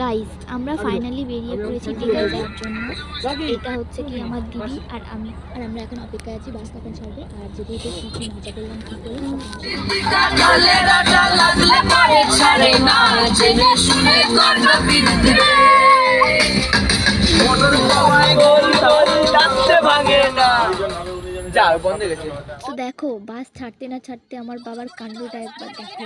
Guys আমরা finally বেরিয়ে পড়েছি দীঘা যাওয়ার জন্য। এটা হচ্ছে কি আমার দিদি আর আমি, আর আমরা এখন অপেক্ষায় আছি বাস কখন ছাড়বে। আর যদি এটা কি কি মজা করলাম কি করে তো দেখো বাস ছাড়তে না ছাড়তে আমার বাবার কাণ্ডটা একবার দেখো।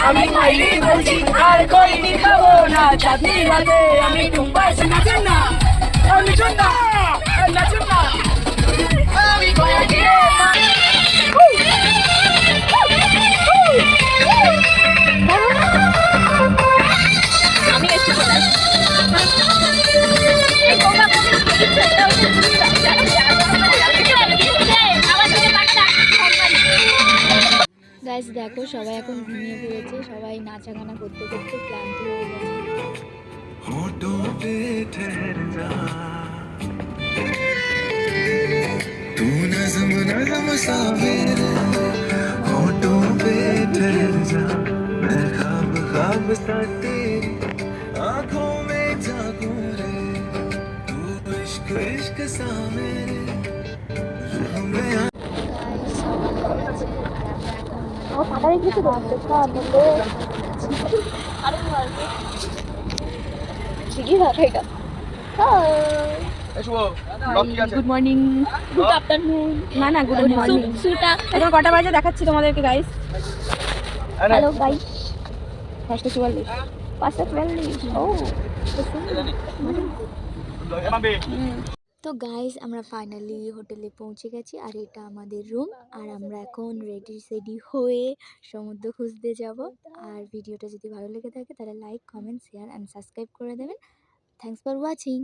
আমি খাইনি বলছি আর কইনি খাবো না চাঁদনি রাতে আমি টুম্পাই নাচেন না আমি চুন্না নাচুন না আমি গয়া দিয়ে আমি এসে গাইস দেখো সবাই এখন ঘুমিয়ে পড়েছে, সবাই নাচা গানা করতে করতে ক্লান্ত হয়ে গেছে। होठों पे ठहर जा तू नज़म नज़म सा मेरे होठों पे ठहर जा मैं ख्वाब ख्वाब सा तेरी आँखों में जागूं रे तू इश्क इश्क सा मेरे रूह में গুড মর্নিং গুড আফটারনুন না না গুড মর্নিং এখন কটা বাজে দেখাচ্ছি তোমাদেরকে গাইস। হ্যালো গাইস 5:44 5:44 ও তো গাইস আমরা ফাইনালি হোটেলে পৌঁছে গেছি আর এটা আমাদের রুম। আর আমরা এখন রেডি সেডি হয়ে সমুদ্র খুঁজতে যাব। আর ভিডিওটা যদি ভালো লেগে থাকে তাহলে like comment share and subscribe করে দেবেন। Thanks for watching.